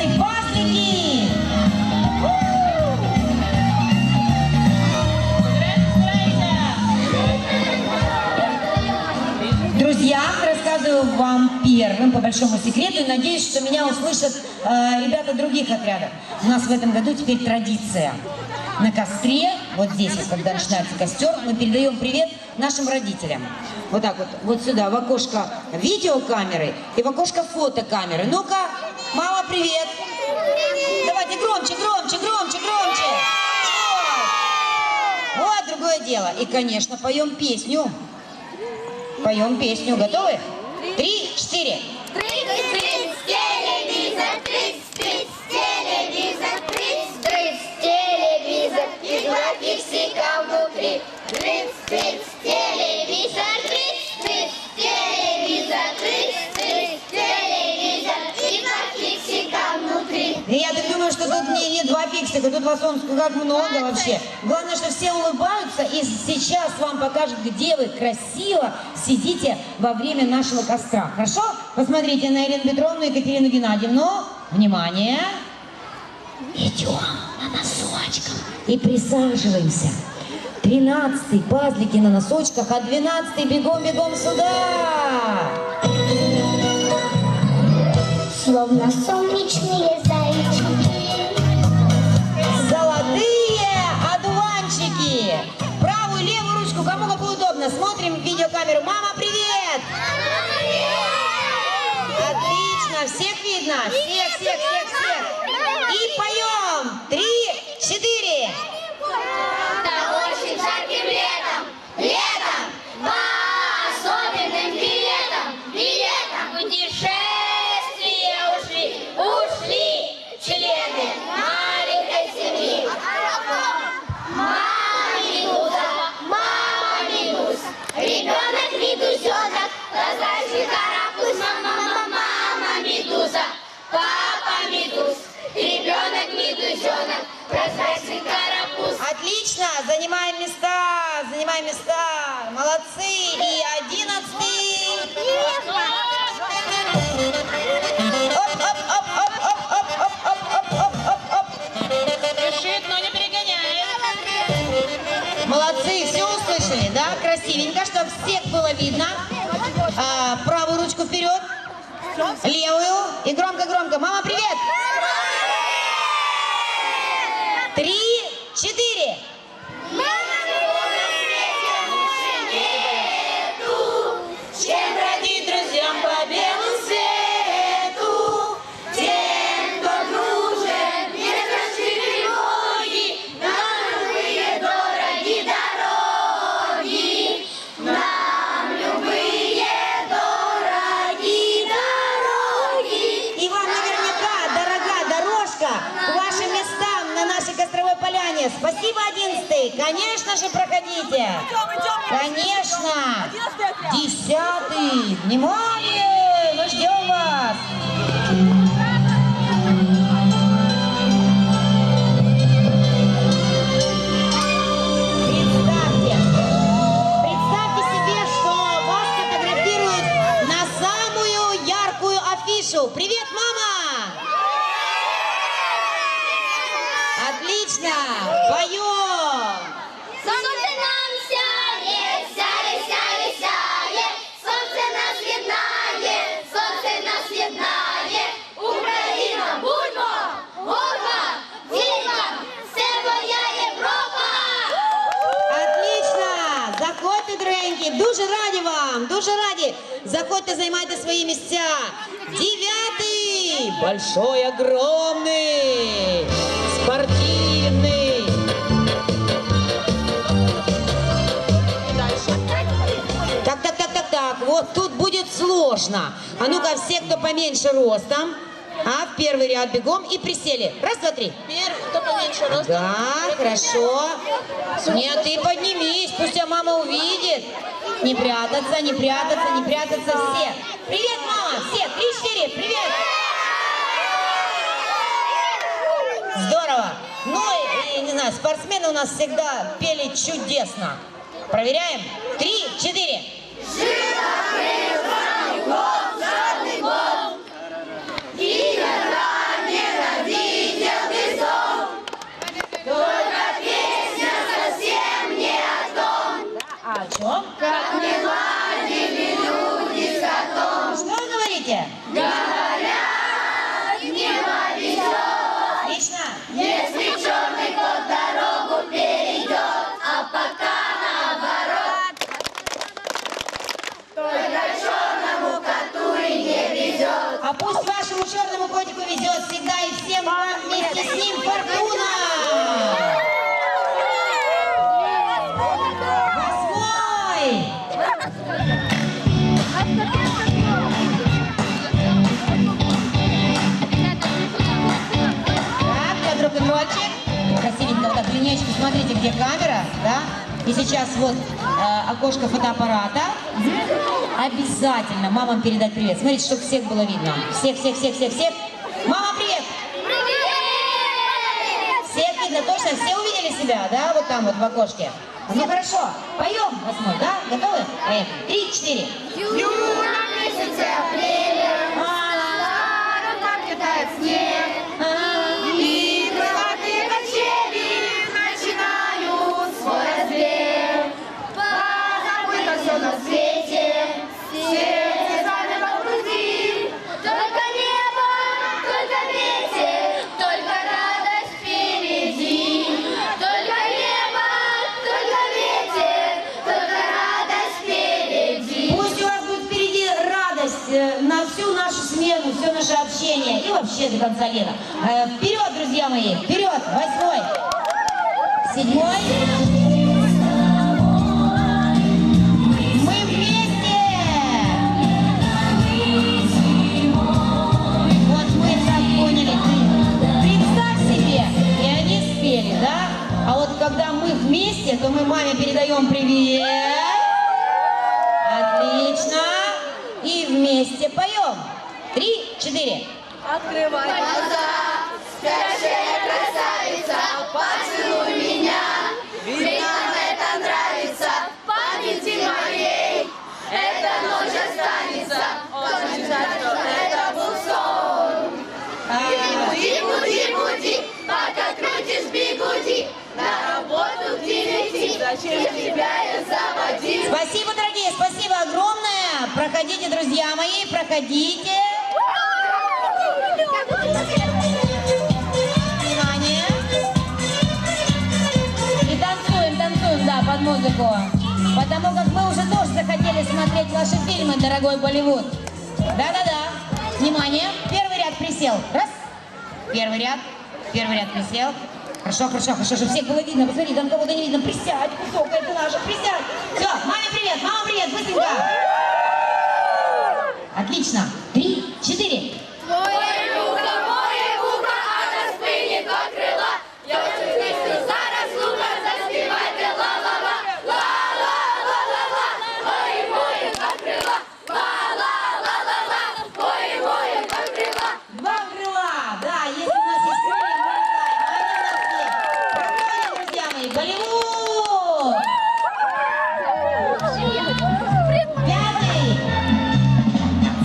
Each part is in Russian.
13-й, пасники! Друзья, рассказываю вам первым по большому секрету и надеюсь, что меня услышат ребята других отрядов. У нас в этом году теперь традиция. На костре, вот здесь, вот, когда начинается костер, мы передаем привет нашим родителям. Вот так вот, вот сюда, в окошко видеокамеры и в окошко фотокамеры. Ну-ка, мама, привет! Давайте громче, громче, громче, громче! Вот другое дело. И, конечно, поем песню. Поем песню. Готовы? 3, 4. Трыц-трыц, телевизор, трыц-трыц, телевизор, трыц-трыц, телевизор, и два фиксика внутри. Трыц-трыц, телевизор, трыц-трыц, телевизор, трыц-трыц, телевизор, и два фиксика внутри. И я так думаю, что тут не два фиксика, тут вас он как много вообще. Главное, что все улыбаются, и сейчас вам покажут, где вы красиво сидите во время нашего костра. Хорошо? Посмотрите на Елену Петровну и Екатерину Геннадьевну. Внимание! Идем на носочках и присаживаемся. 13-й пазлики на носочках, а 12-й бегом-бегом сюда! Словно солнечные зайчики. Золотые одуванчики. Правую, левую ручку, кому какую удобно. Смотрим в видеокамеру. Мама, привет! Отлично, всех видно? Всех, всех, всех, всех. И поем. 3, 4. Да очень жарким летом, летом, по особенным билетам, путешествия ушли члены маленькой семьи. Мама медуза, ребенок медузенок, прозрачный карапуз. Мама медуза, папа медуз, ребенок медузенок, прозрачный карапуз. Отлично, занимаем места, занимаем места. Молодцы. И 11-й. Спешит, но не перегоняет. Молодцы, все услышали, да? Красивенько, чтобы всех было видно. Правую ручку вперед, левую и громко-громко. Мама, привет! 3, 4. Чем бродить друзьям по белу свету, тем, кто дружен, не разрешили боги, нам любые дороги дороги, нам любые дороги дороги. И вам наверняка дорога дорожка к вашим местам на нашей костровой поляне. Спасибо, 11-й. Конечно же, проходите. Конечно. 10-й. Внимание! Мы ждем вас. Представьте себе, что вас фотографируют на самую яркую афишу. Привет, мама! Отлично! Поем! Солнце нам сяет, сяет, сяет, сяет, солнце нас єднає, сонце нас єднає, Україна, будьмо, горда, вільна, це моя Європа! Отлично! Заходьте, дорогенькі, дуже раді вам, дуже раді. Заходьте, займайте свої місця. 9-й! Большой, огромный, спортивный. Так, вот тут будет сложно. А ну-ка, все, кто поменьше ростом, в первый ряд бегом и присели. Раз, два, три. Первый, кто поменьше ростом. Да, хорошо. Нет, ты поднимись, пусть тебя мама увидит. Не прятаться, не прятаться, не прятаться все. Привет, мама, все, 3, 4, привет. Здорово. Ну, и, не знаю, спортсмены у нас всегда пели чудесно. Проверяем. 3, 4. Жирный гол, жадный гол, и ранее ребенку везет всегда и всем вам вместе с ним фортуна! 8! Так, под рок-н-ролльчик. Красивенько вот так линейку. Смотрите, где камера, да? И сейчас вот окошко фотоаппарата. Обязательно мамам передать привет. Смотрите, чтобы всех было видно. Всех. Мама, привет! Привет! Всех видно точно? Все увидели себя, да? Вот там вот в окошке. Ну хорошо, поем 8, да? Готовы? Поехали. 3, 4. Июля месяце апреля, там летает снег, и крылатые качели начинают свой разбег. Позабыто все на свете, сердце замерло в груди. Только небо, только ветер, только радость впереди. Только небо, только ветер, только радость впереди. Пусть у вас будет впереди радость на всю нашу смену, все наше общение и вообще до конца лета. Вперед, друзья мои, вперед! 8, 7. Мы вместе! Вот мы так поняли. Представь себе, и они спели, да? А вот когда мы вместе, то мы маме передаем привет. Отлично. И вместе поем. 3, 4. Открывай. Глаза, спящая красавица, поцелуй меня. Ведь нам это нравится, в памяти моей. Эта ночь останется, очень жаль, что это был сон. Буди, пока крутишь бигуди, на работу к 9, зачем тебя я заводил? Спасибо, дорогие, спасибо огромное. Проходите, друзья мои, проходите. Внимание. И танцуем, да, под музыку. Потому как мы уже тоже захотели смотреть ваши фильмы, дорогой Болливуд. Да. Внимание. Первый ряд присел. Раз. Первый ряд присел. Хорошо, чтобы всех было видно. Посмотри, там кого-то не видно. Присядь, кусок, это наша, присядь. Все, маме привет, мама привет, быстренько. Отлично. 3, 4. Моє вуха, а на спині два крила. Я хочу пісню зараз, слуха, заспівайте ла-ла-ла, ла-ла-ла-ла-ла. Моє два крила, ла-ла-ла-ла-ла. Моє два крила. Два крыла, да, если у нас есть крылья, мы летаем. Они у нас есть. Проходим, друзья мои, Болливуд!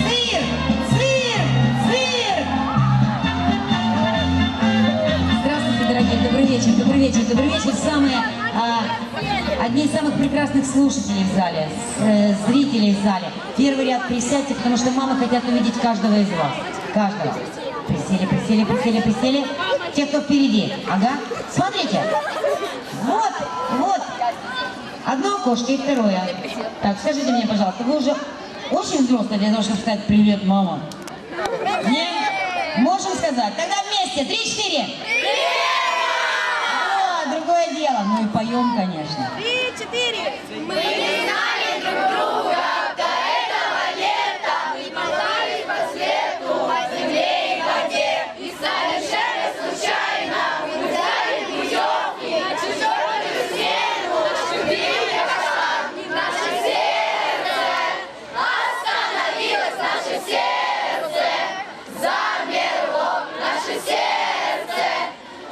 5. Цирк! Здравствуйте, дорогие, добрый вечер. Одни из самых прекрасных слушателей в зале, зрителей в зале. Первый ряд присядьте, потому что мамы хотят увидеть каждого из вас. Каждого. Присели. Те, кто впереди. Ага. Смотрите. Вот. Одно окошко и второе. Так, скажите мне, пожалуйста, вы уже очень взрослые для того, чтобы сказать «Привет, мама»? Нет? Можем сказать? Тогда вместе. 3, 4. Другое дело. Ну и поем, конечно. 3, 4. Мы не знали друг друга до этого лета. Мы мотались по свету, по земле и воде. И совершенно случайно мы взяли путевки на чужую стену. Любили каштан, наше сердце остановилось, наше сердце замерло, наше сердце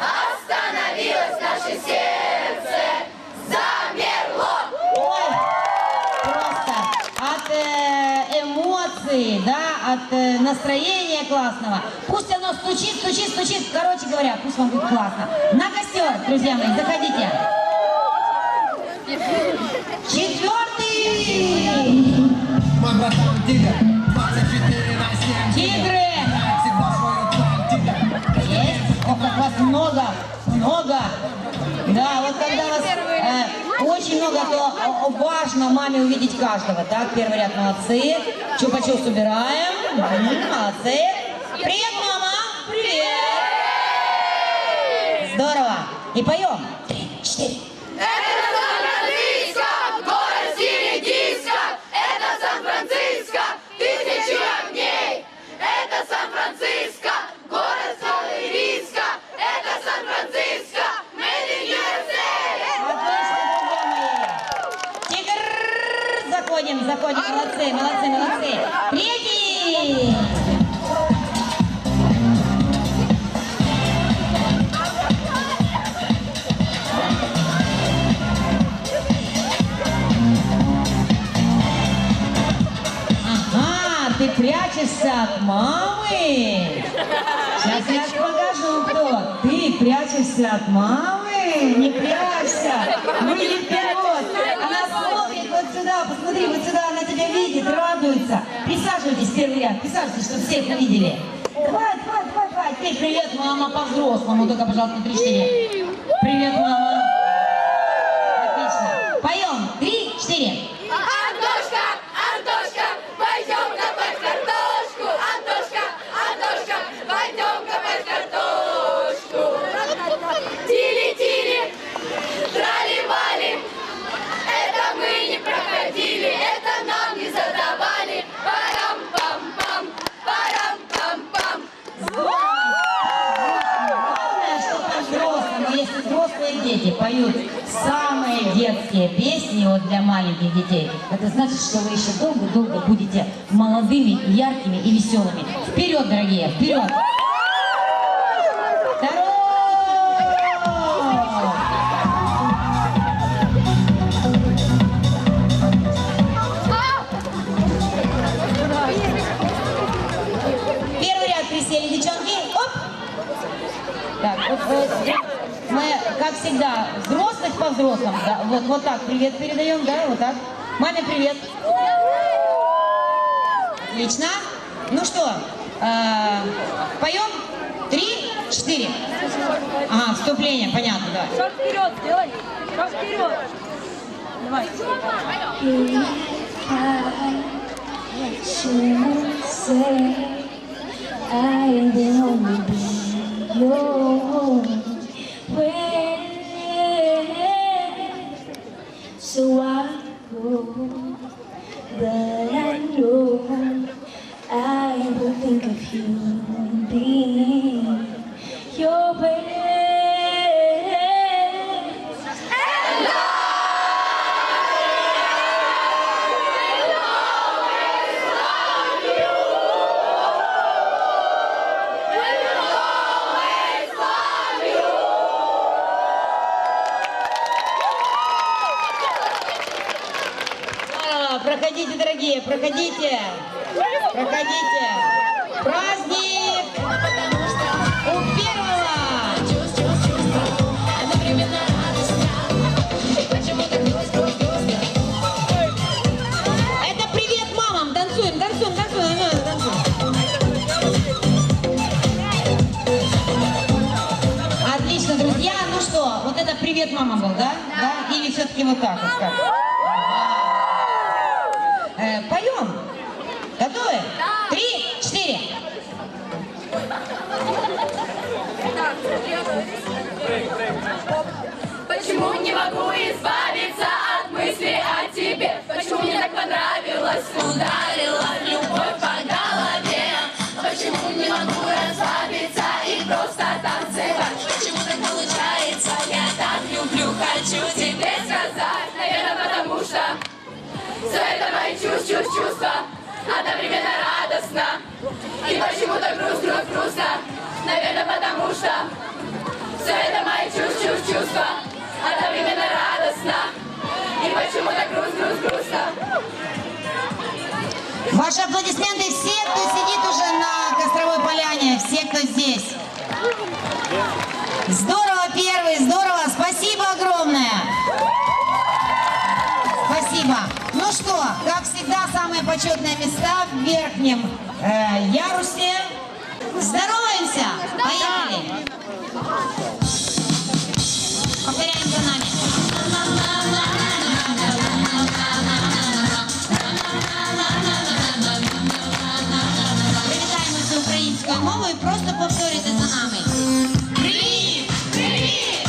остановилось, наше сердце замерло. Ой, просто от эмоций, да, от настроения классного. Пусть оно стучит. Короче говоря, пусть вам будет классно. На костер, друзья мои, заходите. 4. Мой братан Тигр, 24/7. Тигры! Всегда свой план, Тигр. Есть? Ох, как вас много. Да, вот когда вас очень много, то важно маме увидеть каждого. Так, первый ряд, молодцы. Чупа-чупс убираем. Молодцы. Привет, мама! И поем. 3, 4. Это Сан-Франциско, город в стиле диско. Это Сан-Франциско, тысячи огней. Это Сан-Франциско, город целый риска. Это Сан-Франциско, made in USA. Отлично, друзья мои. Тигр! Заходим, заходим. Молодцы, молодцы, молодцы. Третий. Ты прячешься от мамы? Сейчас я покажу, кто. Ты прячешься от мамы? Не прячься. Выйди вперед. Она смотрит вот сюда. Посмотри, вот сюда. Она тебя видит, радуется. Присаживайтесь в первый ряд. Присаживайтесь, чтобы всех увидели. Давай, давай, давай, давай. Теперь привет, мама, по-взрослому. Только, пожалуйста, 3-4. Привет, мама. Отлично. Поем. 3-4. Антошка, Антошка, пойдем копать картошку. Антошка, Антошка, пойдем копать картошку. Тили-тили, трали-вали. Это мы не проходили, это нам не задавали. Парам-пам-пам, парам-пам-пам. Главное, что по-взрослому, если взрослые дети поют самые детские песни вот для маленьких детей, это значит, что вы еще долго-долго будете молодыми, яркими и веселыми. Вперед, дорогие, вперед! Второй! Первый ряд присели, девчонки. Оп! Так, мы, как всегда, взрослых по-взрослому, да, вот так привет передаем, да, вот так. Маме привет. Отлично. Ну что, поем? 3, 4. Ага, вступление, понятно, да. Шаг вперед, сделай. Шаг вперед. Давай. So I go, but I know I will think of you being your best. Проходите, дорогие, проходите. Проходите. Праздник у первого. Это привет мамам. Танцуем, танцуем, танцуем. Отлично, друзья. Ну что, вот это привет мама был, да? Да? Или все-таки вот так вот как? Поем. Готовы? 3, 4. Почему не могу избавиться от мысли о тебе? Почему мне так понравилось? Ударила любовь по голове. Почему не могу расслабиться и просто танцевать? Почему так получается? Я так люблю, хочу тебе сказать. Наверное, потому что все это мои чувства, одновременно радостно. И почему-то грустно. Наверное, потому что все это мои чувства, одновременно радостно. И почему-то грустно. Ваши аплодисменты все, кто сидит уже на Костровой поляне, все, кто здесь. Здорово, первый, здорово. Спасибо огромное. Спасибо. Ну что, как всегда, самые почетные места в верхнем ярусе. Здороваемся! Поехали! Повторяем за нами. Привітаємо всю українською мовою, просто повторюйте за нами. Привіт! Привіт!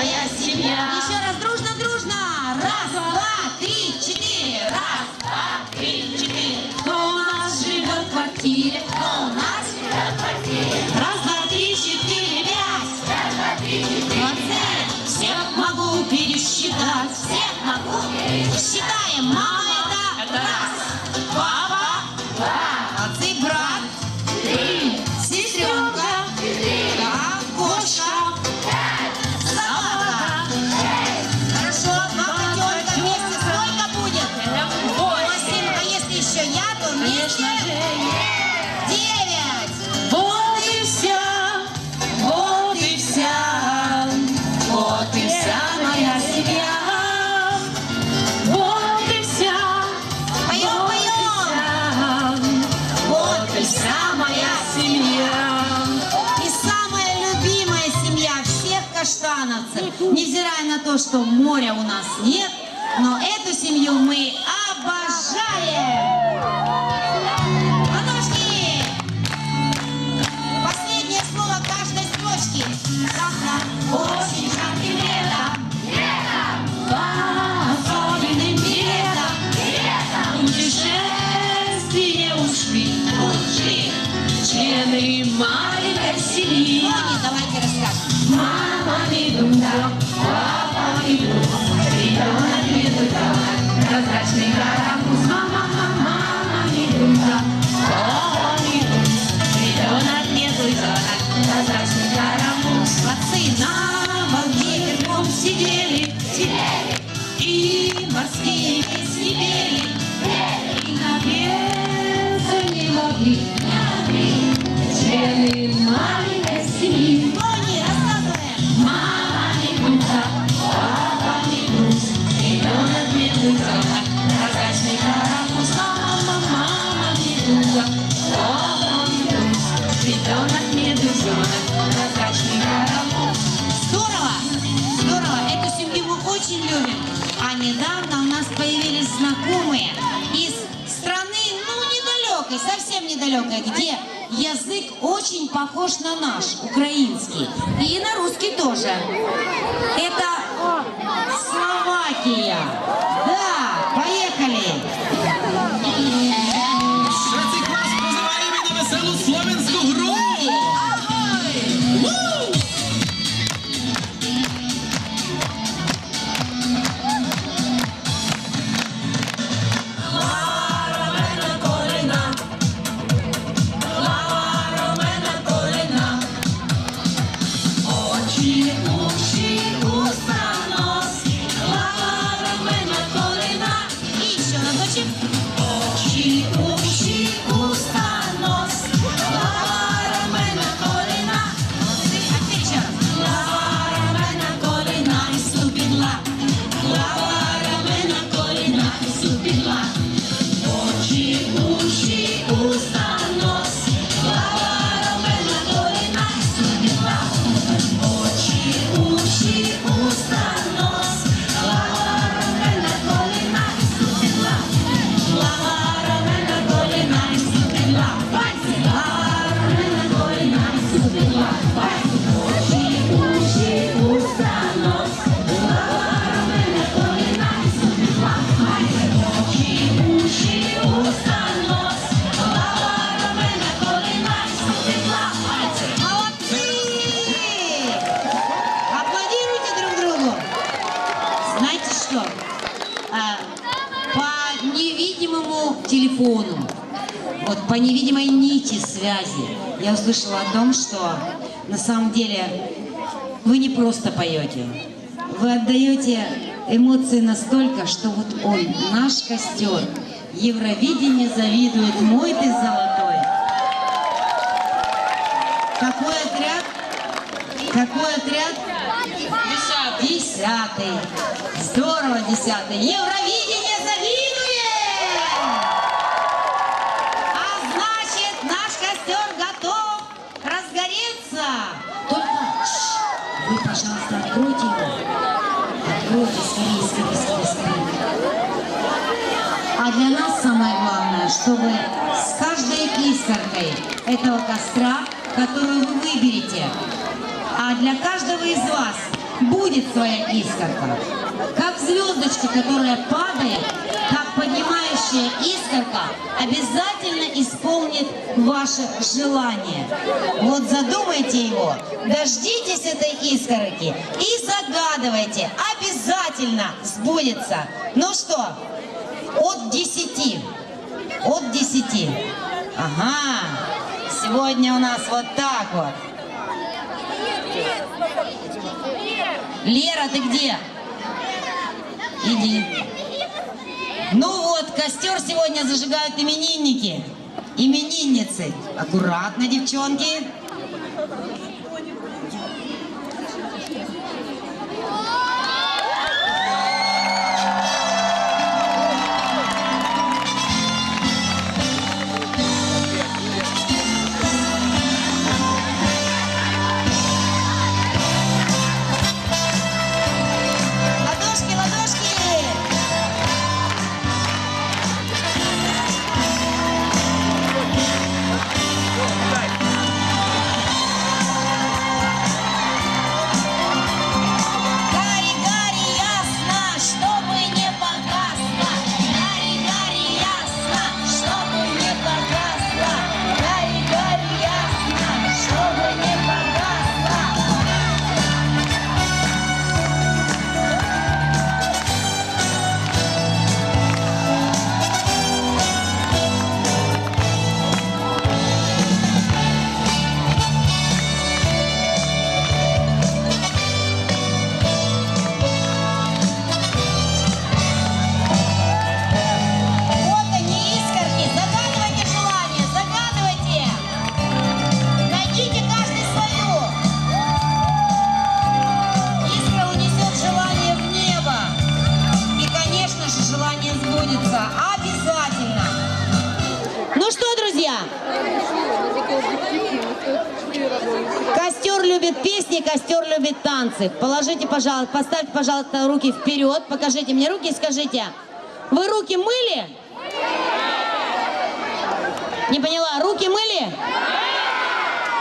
моя семья. Еще раз, дружно, дружно. Раз, два, три, четыре. Раз, Два, три, четыре. кто у нас живет в квартире? Кто у нас? Раз, два, три, четыре, пять. Раз, два, три, четыре. Молодцы. Всех могу пересчитать. Всех могу пересчитать. Считаем. Мама это раз. Папа два. Молодцы, брат. Три, Сестренка. четыре. Да, кошка. Собака. Хорошо, два котенка вместе сколько будет? 8. А если еще я, то вместе 9. Вот и вся, вот и вся, вот и вся моя семья. Вот и вся, Поем, поем. вот и вся моя семья. И самая любимая семья всех каштановцев, невзирая на то, что моря у нас нет, но эту семью мы обожаем. Ладошки! Последнее слово каждой строчки. Завтра очень жарким летом. По особенным билетам, путешествие ушли члены маленькой семьи. Тони, давайте расскажем. Мама медуза, папа медуза, ребенок медуза, прозрачный карапуз. Мама медуза, папа медуза, ребенок медуза, прозрачный карапуз. Молодцы, На волне верхом сидели, и морские песни пели, и напеться не могли члены маленькой семьи. Тони, рассказываем. Мама медуза, папа медуза, ребенок медуза, прозрачный карапуз. Мама медуза, папа медуза, ребенок медуза, прозрачный карапуз. Здорово! Здорово! Эту семью мы очень любим. А недавно у нас появились знакомые из страны, недалекой, совсем недалекой, где язык очень похож на наш, украинский. И на русский тоже. Это Словакия. Да, поехали! Trzeci klas pozywajmy na weselą słowenską grę. Очі, уші, уста, нос, голова, рамена, коліна. И еще разочек. Очі, уші, уста, нос, голова, рамена, коліна. Молодцы. А теперь еще раз. Голова, рамена, коліна і ступідла. Голова, рамена, коліна і ступідла. Очі, уші, уста, нос, голова, рамена, коліна і ступідла. Очі, уші, уста, нос, голова, рамена, коліна і ступідла. Голова, рамена, коліна і ступідла. Пальці, голова, рамена, коліна і ступідла. Пальці, очі, уші, уста, нос, голова, рамена, коліна і ступідла. Пальці, очі, уші, уста, нос, голова, рамена, коліна і ступідла. Пальці. Молодцы! Аплодируйте друг другу. Знаете что? По невидимому телефону, вот по невидимой нити связи, я услышала о том, что на самом деле вы не просто поете. Вы отдаете эмоции настолько, что вот он, наш костер, Евровидение завидует, мой ты золотой. Какой отряд? Какой отряд? 10-й. Здорово, 10-й. Евровидение завидует! А значит, наш костер готов разгореться. Только вы, пожалуйста, откройте его. Откройте скорее, скорее, скорее, скорее. А для нас самое главное, чтобы с каждой искоркой этого костра, которую вы выберете, а для каждого из вас будет своя искорка. Как звездочка, которая падает, как поднимающая искорка, обязательно исполнит ваше желание. Вот задумайте его, дождитесь этой искорки и загадывайте. Обязательно сбудется. Ну что, от 10. От 10. Ага, сегодня у нас вот так вот. Лера, ты где? Иди. Ну вот, костер сегодня зажигают именинники, именинницы. Аккуратно, девчонки. Ладошки, ладошки. Гарри, Гарри, ясно, чтобы не погасло. Гарри, Гарри, ясно, чтобы не погасло. Гарри, Гарри, ясно, чтобы не погасло. Вот они, искорки. Загадывайте желание, загадывайте. Найдите каждый свою. Искра унесет желание в небо. И, конечно же, желание сбудется. Обязательно. Ну что, друзья? Костер любит песни, костер любит танцы. Положите, пожалуйста, поставьте, пожалуйста, руки вперед. Покажите мне руки и скажите, вы руки мыли? Не поняла, руки мыли?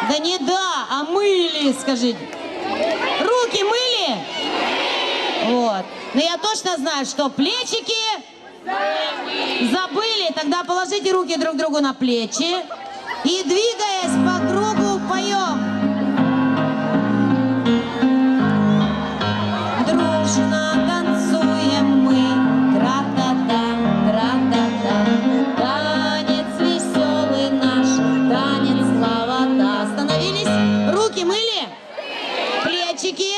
Да не да, а мыли, скажите. Руки мыли? Вот. Но я точно знаю, что плечики забыли. Тогда положите руки друг другу на плечи и, двигаясь по кругу, поем. Дружно танцуем мы, тра-та-та, тра-та-та. Танец веселый наш, танец слава-та. Остановились? Руки мыли? Плечики?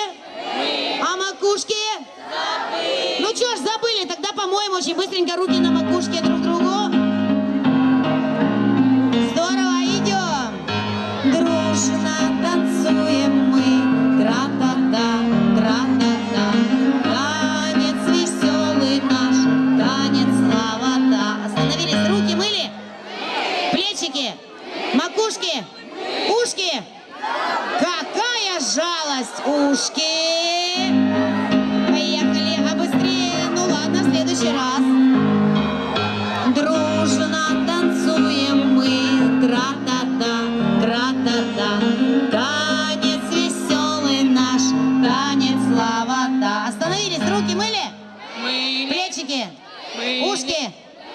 А макушки? Ну что ж, забыли, тогда помоем очень быстренько руки на макушке друг другу. Здорово, идем. Дружно танцуем мы, тра-та-та, тра-та-та. Танец веселый наш, танец слава-та. Остановились, руки мыли? Плечики? Макушки? Ушки? Какая жалость, ушки! Поехали, а быстрее, ну ладно, в следующий раз. Дружно танцуем мы, тра-та-та, тра-та-та. Танец веселый наш, танец слава-та. Остановились, руки мыли? Плечики? Ушки?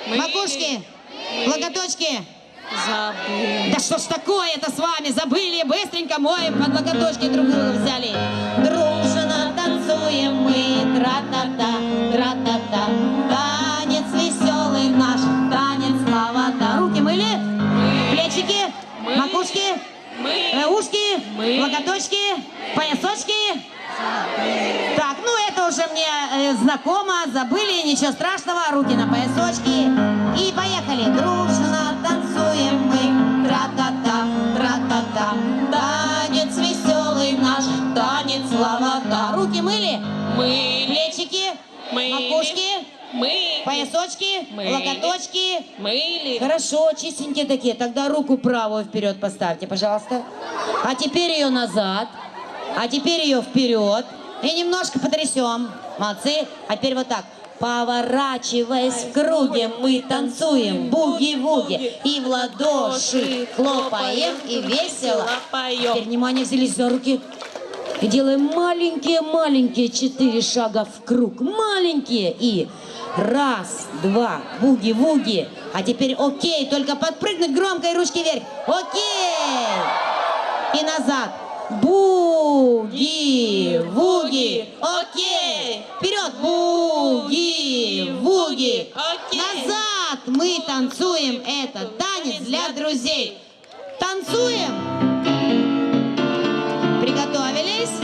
Макушки? Локоточки? Забыли. Да что ж такое-то с вами? Забыли, быстренько моем, под локоточки друг друга взяли. Дружно танцуем мы, тра-та-та, тра-та-та. Танец веселый наш, танец слава-та. Руки мыли? Плечики? Макушки? Ушки? Локоточки? Поясочки? Так, ну это уже мне знакомо, забыли, ничего страшного, руки на поясочки. И поехали. Дружно танцуем мы, тра-та-та, тра-та-та. Танец веселый наш, танец слава-та. Руки мыли? Плечики? Макушки? Поясочки? Локоточки? Хорошо, чистенькие такие. Тогда руку правую вперед поставьте, пожалуйста. А теперь ее назад. А теперь ее вперед. И немножко потрясем. Молодцы. А теперь вот так. Поворачиваясь в круге, мы танцуем буги-вуги. И в ладоши хлопаем, и весело поем. Теперь, внимание, взялись за руки. И делаем маленькие-маленькие 4 шага в круг. Маленькие. И раз, два, буги-вуги. А теперь окей, только подпрыгнуть громко и ручки вверх. Окей. И назад. Буги-вуги. Окей. Вперед. Буги-вуги. Назад. Мы танцуем этот танец для друзей. Танцуем. Приготовились?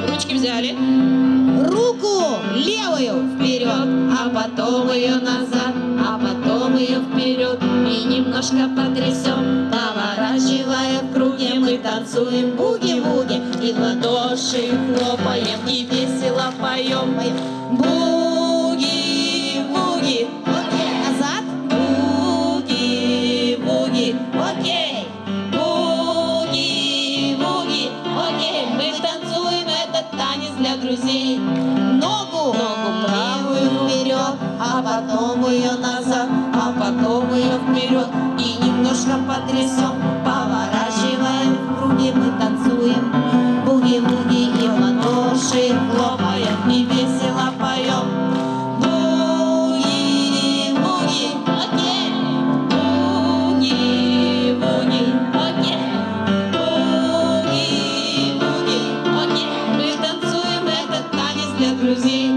Ручки взяли. Руку левую вперед, а потом ее назад, а потом ее вперед. И немножко потрясем, поворачивая в круге. Мы танцуем буги-вуги и в ладоши хлопаем и весело поем. Буги-вуги, окей, назад. Буги-вуги, окей. Буги-вуги, окей. Мы танцуем этот танец для друзей. Ногу правую вперед, а потом ее назад, а потом ее вперед. И немножко потрясем, поворачиваем в круге. Мы танцуем буги-вуги и в ладоши хлопаем и весело поем. Буги-вуги, окей. Буги-вуги, окей. Буги-вуги, окей. Мы танцуем этот танец для друзей. А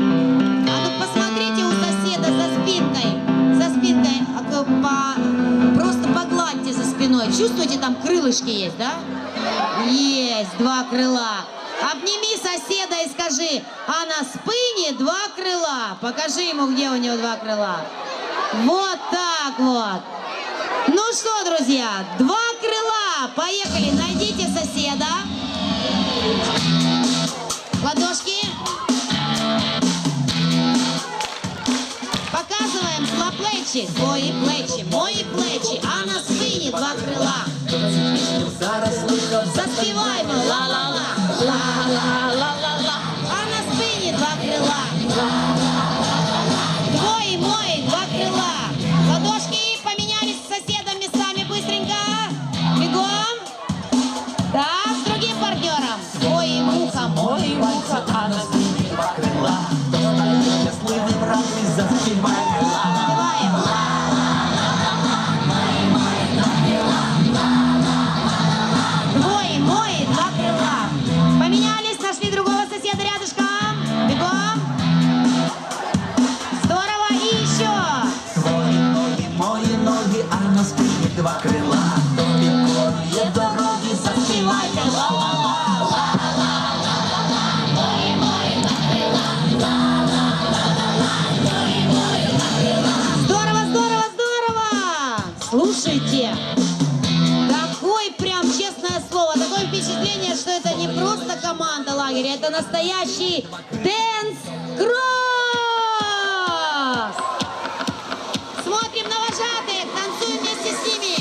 ну посмотрите у соседа за спинкой. Просто погладьте за спиной. Чувствуете, там крылышки есть, да? Есть, 2 крыла. Обними соседа и скажи, а на спине 2 крыла. Покажи ему, где у него 2 крыла. Вот так вот. Ну что, друзья, 2 крыла. Поехали, найдите соседа. Ладошки. Показываем плечі, свої плечі, а на спині 2 крила. Заспіваємо ла-ла-ла, ла-ла-ла-ла-ла, а на спині 2 крила. Твої, мої, 2 крила. Ладошки поменялись с соседом местами быстренько. Бегом. Так, с другим партнером. Ой, муха, а на спине 2 крила. Твой, мой, 2 крыла. Поменялись, нашли другого соседа рядышком. Бегом. Здорово, и еще. Твои ноги, мои ноги, а на спине 2 крыла. Бегом, дороги, заспевайте, ла-ла-ла. Слушайте, такой прям, честное слово, такое впечатление, что это не просто команда лагеря, это настоящий дэнс-кросс! Смотрим на вожатых, танцуем вместе с ними!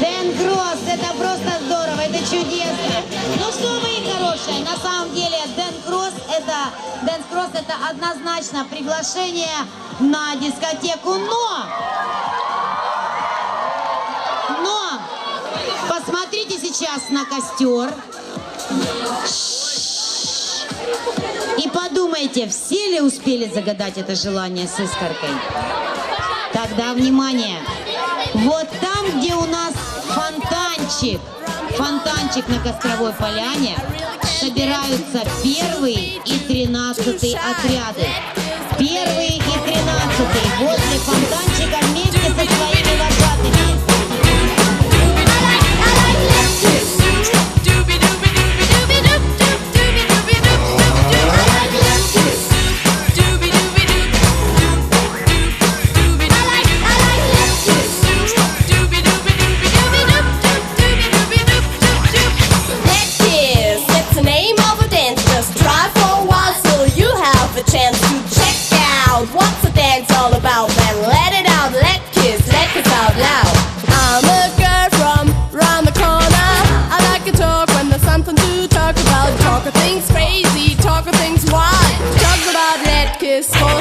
Дэн-кросс, это просто здорово, это чудесно. Ну что, мои хорошие, на самом деле дэн-кросс это однозначно приглашение на дискотеку, но посмотрите сейчас на костер и подумайте, все ли успели загадать это желание с искоркой. Тогда внимание, вот там, где у нас фонтанчик на Костровой поляне, собираются 1-й и 13-й отряды. 1-й и 13-й возле фонтанчика вместе со своими вожатыми. chance to check out what's the dance all about. Then let it out, let kiss out loud. I'm a girl from round the corner. I like to talk when there's something to talk about. Talk of things crazy, talk of things wild. Talk about let kiss for